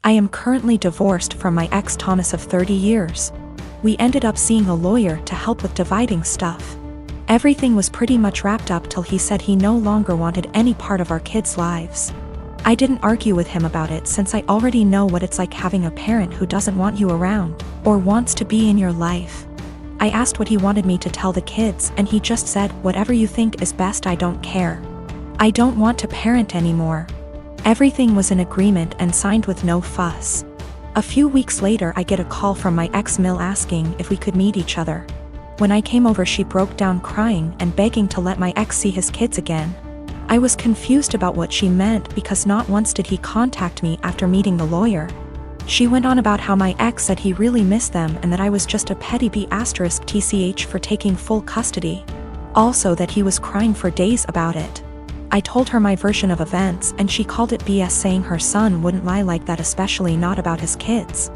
I am currently divorced from my ex Thomas of 30 years. We ended up seeing a lawyer to help with dividing stuff. Everything was pretty much wrapped up till he said he no longer wanted any part of our kids' lives. I didn't argue with him about it since I already know what it's like having a parent who doesn't want you around, or wants to be in your life. I asked what he wanted me to tell the kids and he just said, "Whatever you think is best, I don't care. I don't want to parent anymore." Everything was in agreement and signed with no fuss. A few weeks later I get a call from my ex-mill asking if we could meet each other. When I came over she broke down crying and begging to let my ex see his kids again. I was confused about what she meant because not once did he contact me after meeting the lawyer. She went on about how my ex said he really missed them and that I was just a petty B*TCH for taking full custody. Also that he was crying for days about it. I told her my version of events and she called it BS, saying her son wouldn't lie like that, especially not about his kids.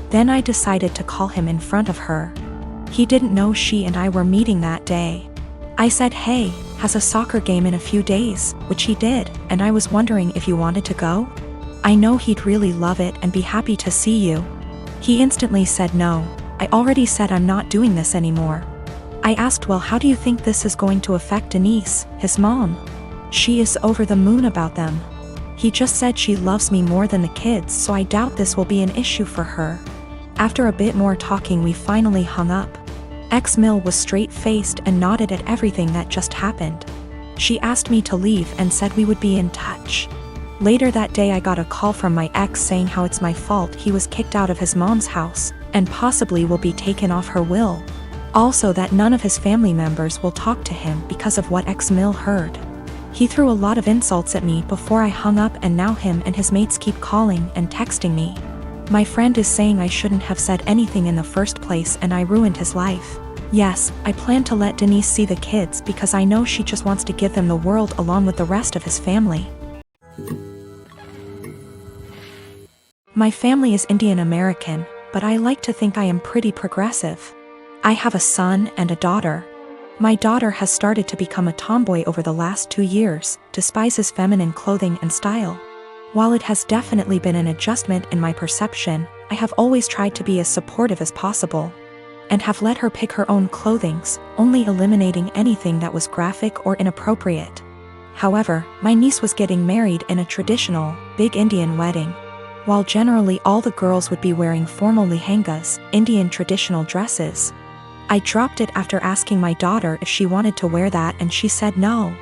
Then I decided to call him in front of her. He didn't know she and I were meeting that day. I said, "Hey, has a soccer game in a few days," which he did, and I was wondering if you wanted to go? I know he'd really love it and be happy to see you. He instantly said no. I already said I'm not doing this anymore. I asked, "Well, how do you think this is going to affect Denise, his mom?" She is over the moon about them. He just said she loves me more than the kids, so I doubt this will be an issue for her. After a bit more talking we finally hung up. Ex-Mill was straight-faced and nodded at everything that just happened. She asked me to leave and said we would be in touch. Later that day I got a call from my ex saying how it's my fault he was kicked out of his mom's house, and possibly will be taken off her will. Also that none of his family members will talk to him because of what ex-Mill heard. He threw a lot of insults at me before I hung up, and now him and his mates keep calling and texting me. My friend is saying I shouldn't have said anything in the first place and I ruined his life. Yes, I plan to let Denise see the kids because I know she just wants to give them the world along with the rest of his family. My family is Indian American, but I like to think I am pretty progressive. I have a son and a daughter. My daughter has started to become a tomboy over the last 2 years, despises feminine clothing and style. While it has definitely been an adjustment in my perception, I have always tried to be as supportive as possible, and have let her pick her own clothings, only eliminating anything that was graphic or inappropriate. However, my niece was getting married in a traditional, big Indian wedding. While generally all the girls would be wearing formal lehengas, Indian traditional dresses, I dropped it after asking my daughter if she wanted to wear that and she said no.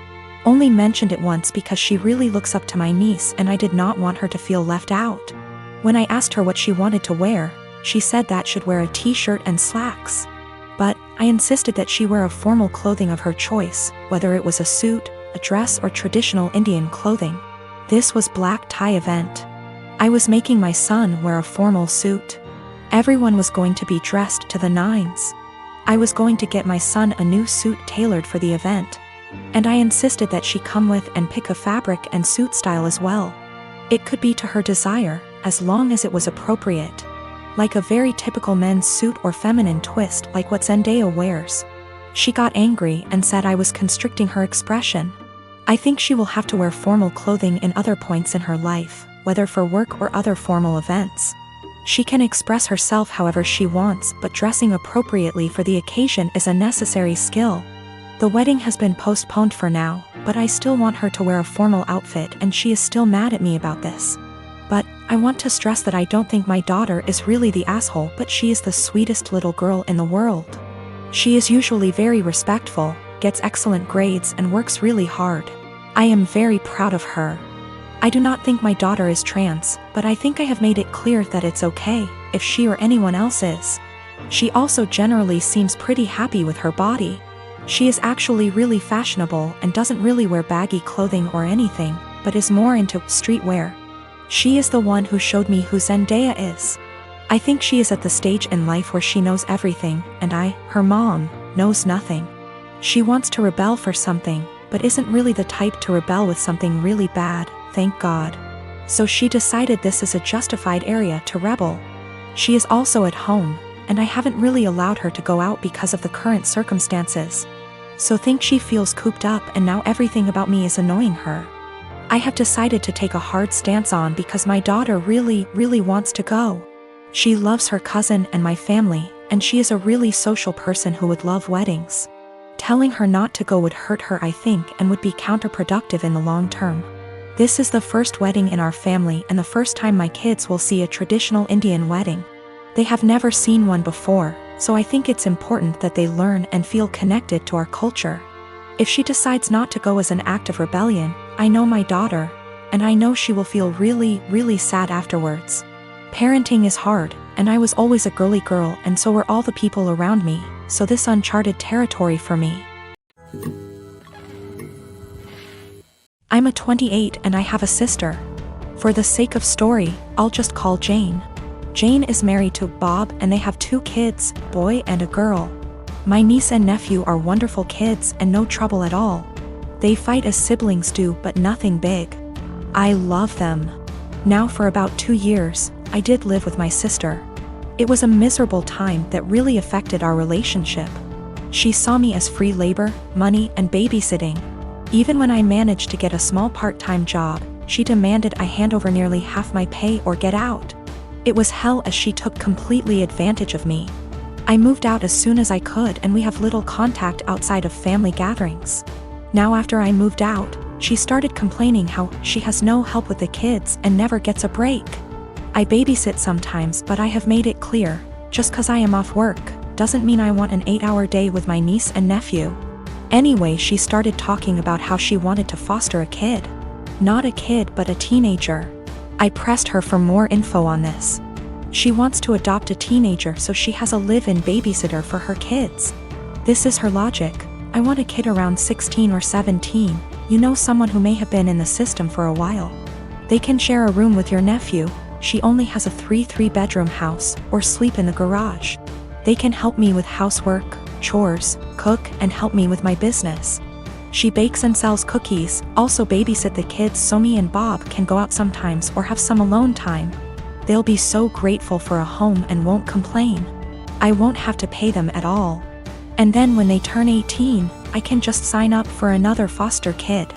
Only mentioned it once because she really looks up to my niece and I did not want her to feel left out. When I asked her what she wanted to wear, she said that should wear a t-shirt and slacks. But I insisted that she wear a formal clothing of her choice, whether it was a suit, a dress or traditional Indian clothing. This was black tie event. I was making my son wear a formal suit. Everyone was going to be dressed to the nines. I was going to get my son a new suit tailored for the event. And I insisted that she come with and pick a fabric and suit style as well. It could be to her desire, as long as it was appropriate. Like a very typical men's suit or feminine twist like what Zendaya wears. She got angry and said I was constricting her expression. I think she will have to wear formal clothing in other points in her life, whether for work or other formal events. She can express herself however she wants, but dressing appropriately for the occasion is a necessary skill. The wedding has been postponed for now, but I still want her to wear a formal outfit and she is still mad at me about this. But I want to stress that I don't think my daughter is really the asshole, but she is the sweetest little girl in the world. She is usually very respectful, gets excellent grades and works really hard. I am very proud of her. I do not think my daughter is trans, but I think I have made it clear that it's okay if she or anyone else is. She also generally seems pretty happy with her body. She is actually really fashionable and doesn't really wear baggy clothing or anything, but is more into streetwear. She is the one who showed me who Zendaya is. I think she is at the stage in life where she knows everything, and I, her mom, knows nothing. She wants to rebel for something, but isn't really the type to rebel with something really bad, thank God. So she decided this is a justified area to rebel. She is also at home, and I haven't really allowed her to go out because of the current circumstances. So think she feels cooped up and now everything about me is annoying her. I have decided to take a hard stance on because my daughter really wants to go. She loves her cousin and my family, and she is a really social person who would love weddings. Telling her not to go would hurt her, I think, and would be counterproductive in the long term. This is the first wedding in our family and the first time my kids will see a traditional Indian wedding. They have never seen one before, so I think it's important that they learn and feel connected to our culture. If she decides not to go as an act of rebellion, I know my daughter, and I know she will feel really sad afterwards. Parenting is hard, and I was always a girly girl, and so were all the people around me, so this uncharted territory for me. I'm a 28 and I have a sister. For the sake of story, I'll just call Jane. Jane is married to Bob and they have 2 kids, boy and a girl. My niece and nephew are wonderful kids and no trouble at all. They fight as siblings do, but nothing big. I love them. Now for about 2 years, I did live with my sister. It was a miserable time that really affected our relationship. She saw me as free labor, money, and babysitting. Even when I managed to get a small part-time job, she demanded I hand over nearly half my pay or get out. It was hell as she took completely advantage of me. I moved out as soon as I could and we have little contact outside of family gatherings. Now after I moved out, she started complaining how she has no help with the kids and never gets a break. I babysit sometimes, but I have made it clear, just 'cause I am off work, doesn't mean I want an 8-hour day with my niece and nephew. Anyway, she started talking about how she wanted to foster a kid. Not a kid, but a teenager. I pressed her for more info on this. She wants to adopt a teenager so she has a live-in babysitter for her kids. This is her logic. I want a kid around 16 or 17, you know, someone who may have been in the system for a while. They can share a room with your nephew. She only has a 3-bedroom house, or sleep in the garage. They can help me with housework, chores, cook, and help me with my business. She bakes and sells cookies, also babysit the kids so me and Bob can go out sometimes or have some alone time. They'll be so grateful for a home and won't complain. I won't have to pay them at all. And then when they turn 18, I can just sign up for another foster kid.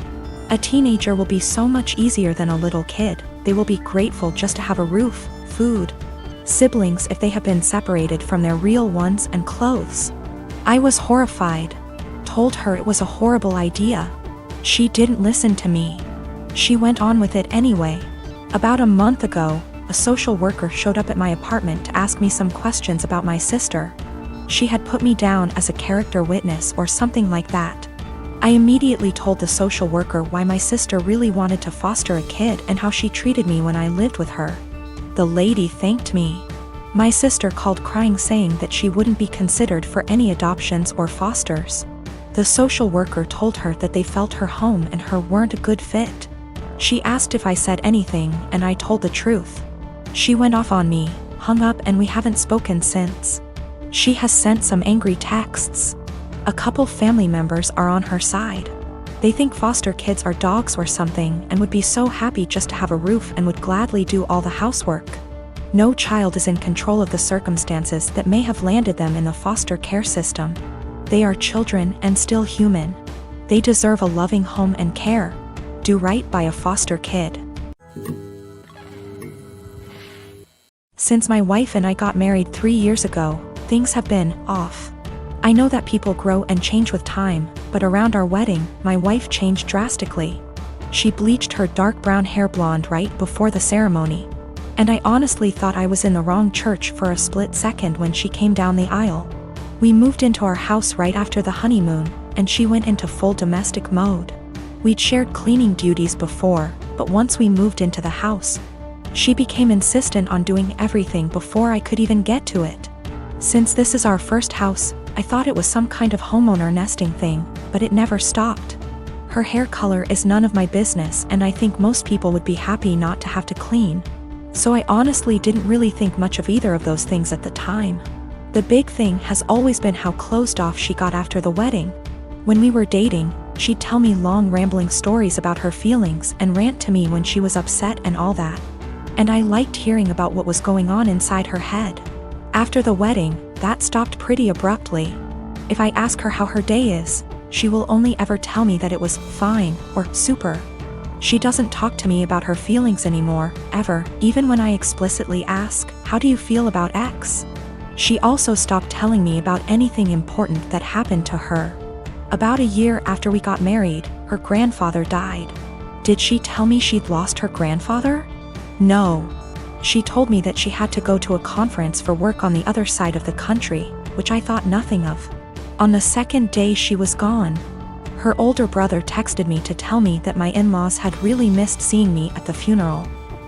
A teenager will be so much easier than a little kid. They will be grateful just to have a roof, food, siblings if they have been separated from their real ones, and clothes. I was horrified. Told her it was a horrible idea. She didn't listen to me. She went on with it anyway. About a month ago, a social worker showed up at my apartment to ask me some questions about my sister. She had put me down as a character witness or something like that. I immediately told the social worker why my sister really wanted to foster a kid and how she treated me when I lived with her. The lady thanked me. My sister called crying, saying that she wouldn't be considered for any adoptions or fosters. The social worker told her that they felt her home and her weren't a good fit. She asked if I said anything, and I told the truth. She went off on me, hung up, and we haven't spoken since. She has sent some angry texts. A couple family members are on her side. They think foster kids are dogs or something and would be so happy just to have a roof and would gladly do all the housework. No child is in control of the circumstances that may have landed them in the foster care system. They are children and still human. They deserve a loving home and care. Do right by a foster kid. Since my wife and I got married 3 years ago, things have been off. I know that people grow and change with time, but around our wedding, my wife changed drastically. She bleached her dark brown hair blonde right before the ceremony. And I honestly thought I was in the wrong church for a split second when she came down the aisle. We moved into our house right after the honeymoon, and she went into full domestic mode. We'd shared cleaning duties before, but once we moved into the house, she became insistent on doing everything before I could even get to it. Since this is our first house, I thought it was some kind of homeowner nesting thing, but it never stopped. Her hair color is none of my business, and I think most people would be happy not to have to clean. So I honestly didn't really think much of either of those things at the time. The big thing has always been how closed off she got after the wedding. When we were dating, she'd tell me long rambling stories about her feelings and rant to me when she was upset and all that. And I liked hearing about what was going on inside her head. After the wedding, that stopped pretty abruptly. If I ask her how her day is, she will only ever tell me that it was fine or super. She doesn't talk to me about her feelings anymore, ever, even when I explicitly ask, "How do you feel about X?" She also stopped telling me about anything important that happened to her. About a year after we got married, her grandfather died. Did she tell me she'd lost her grandfather? No. She told me that she had to go to a conference for work on the other side of the country, which I thought nothing of. On the second day she was gone. Her older brother texted me to tell me that my in-laws had really missed seeing me at the funeral.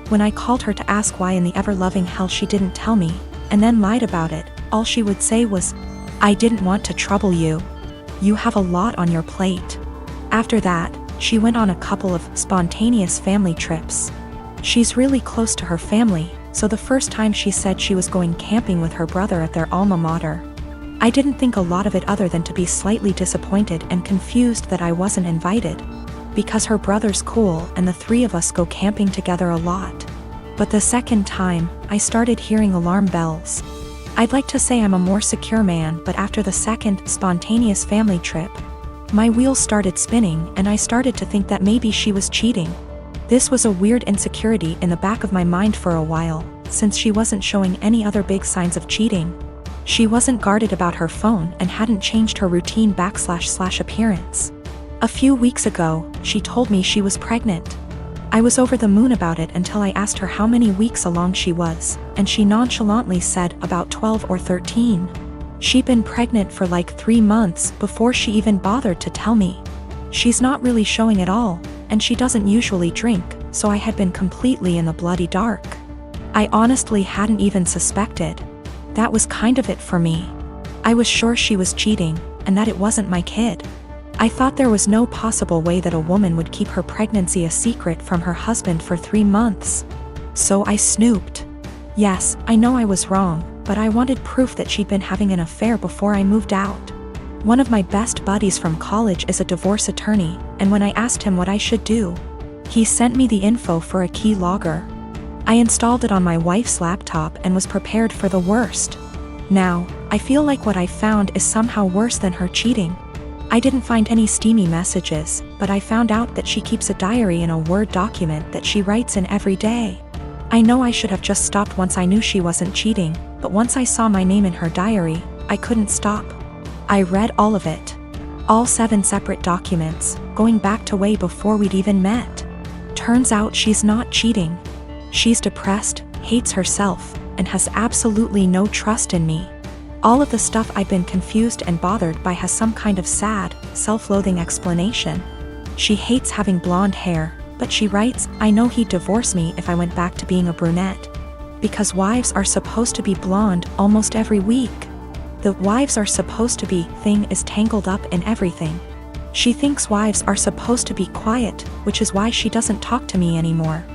When I called her to ask why in the ever-loving hell she didn't tell me, and then lied about it, all she would say was, "I didn't want to trouble you. You have a lot on your plate." After that, she went on a couple of spontaneous family trips. She's really close to her family, so the first time she said she was going camping with her brother at their alma mater. I didn't think a lot of it other than to be slightly disappointed and confused that I wasn't invited. Because her brother's cool and the three of us go camping together a lot. But the second time, I started hearing alarm bells. I'd like to say I'm a more secure man, but after the second spontaneous family trip, my wheels started spinning and I started to think that maybe she was cheating. This was a weird insecurity in the back of my mind for a while, since she wasn't showing any other big signs of cheating. She wasn't guarded about her phone and hadn't changed her routine / appearance. A few weeks ago, she told me she was pregnant. I was over the moon about it until I asked her how many weeks along she was, and she nonchalantly said about 12 or 13. She'd been pregnant for like 3 months before she even bothered to tell me. She's not really showing at all, and she doesn't usually drink, so I had been completely in the bloody dark. I honestly hadn't even suspected. That was kind of it for me. I was sure she was cheating, and that it wasn't my kid. I thought there was no possible way that a woman would keep her pregnancy a secret from her husband for 3 months. So I snooped. Yes, I know I was wrong, but I wanted proof that she'd been having an affair before I moved out. One of my best buddies from college is a divorce attorney, and when I asked him what I should do, he sent me the info for a key logger. I installed it on my wife's laptop and was prepared for the worst. Now, I feel like what I found is somehow worse than her cheating. I didn't find any steamy messages, but I found out that she keeps a diary in a Word document that she writes in every day. I know I should have just stopped once I knew she wasn't cheating, but once I saw my name in her diary, I couldn't stop. I read all of it. All 7 separate documents, going back to way before we'd even met. Turns out she's not cheating. She's depressed, hates herself, and has absolutely no trust in me. All of the stuff I've been confused and bothered by has some kind of sad, self-loathing explanation. She hates having blonde hair, but she writes, "I know he'd divorce me if I went back to being a brunette." Because wives are supposed to be blonde almost every week. The "wives are supposed to be" thing is tangled up in everything. She thinks wives are supposed to be quiet, which is why she doesn't talk to me anymore.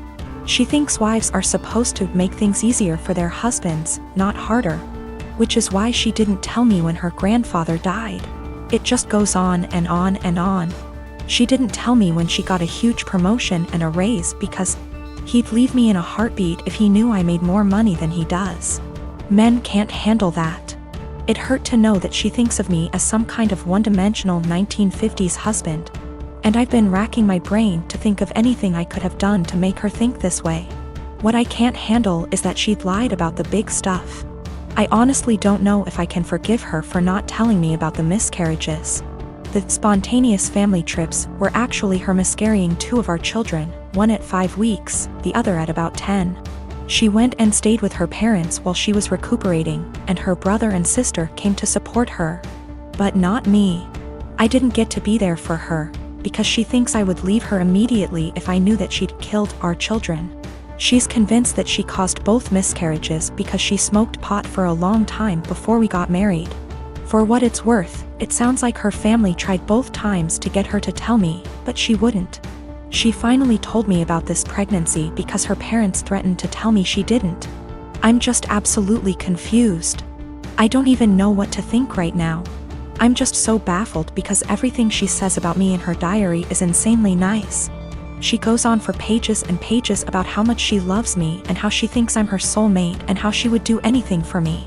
She thinks wives are supposed to make things easier for their husbands, not harder. Which is why she didn't tell me when her grandfather died. It just goes on and on and on. She didn't tell me when she got a huge promotion and a raise because he'd leave me in a heartbeat if he knew I made more money than he does. Men can't handle that. It hurt to know that she thinks of me as some kind of one-dimensional 1950s husband. And I've been racking my brain to think of anything I could have done to make her think this way. What I can't handle is that she'd lied about the big stuff. I honestly don't know if I can forgive her for not telling me about the miscarriages. The spontaneous family trips were actually her miscarrying 2 of our children, one at 5 weeks, the other at about 10. She went and stayed with her parents while she was recuperating, and her brother and sister came to support her. But not me. I didn't get to be there for her, because she thinks I would leave her immediately if I knew that she'd killed our children. She's convinced that she caused both miscarriages because she smoked pot for a long time before we got married. For what it's worth, it sounds like her family tried both times to get her to tell me, but she wouldn't. She finally told me about this pregnancy because her parents threatened to tell me she didn't. I'm just absolutely confused. I don't even know what to think right now. I'm just so baffled because everything she says about me in her diary is insanely nice. She goes on for pages and pages about how much she loves me and how she thinks I'm her soulmate and how she would do anything for me.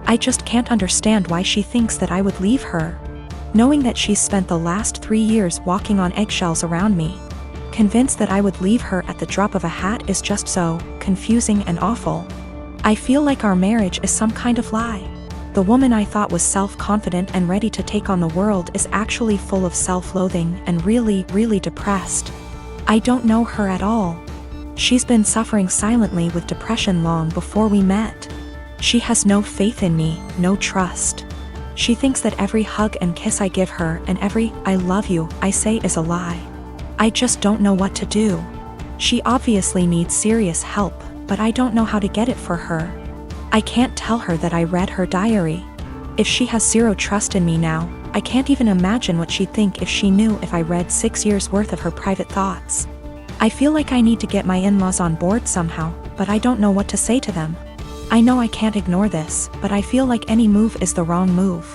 I just can't understand why she thinks that I would leave her. Knowing that she's spent the last 3 years walking on eggshells around me. Convinced that I would leave her at the drop of a hat is just so confusing and awful. I feel like our marriage is some kind of lie. The woman I thought was self-confident and ready to take on the world is actually full of self-loathing and really, really depressed. I don't know her at all. She's been suffering silently with depression long before we met. She has no faith in me, no trust. She thinks that every hug and kiss I give her and every "I love you" I say is a lie. I just don't know what to do. She obviously needs serious help, but I don't know how to get it for her. I can't tell her that I read her diary. If she has zero trust in me now, I can't even imagine what she'd think if she knew if I read 6 years worth of her private thoughts. I feel like I need to get my in-laws on board somehow, but I don't know what to say to them. I know I can't ignore this, but I feel like any move is the wrong move.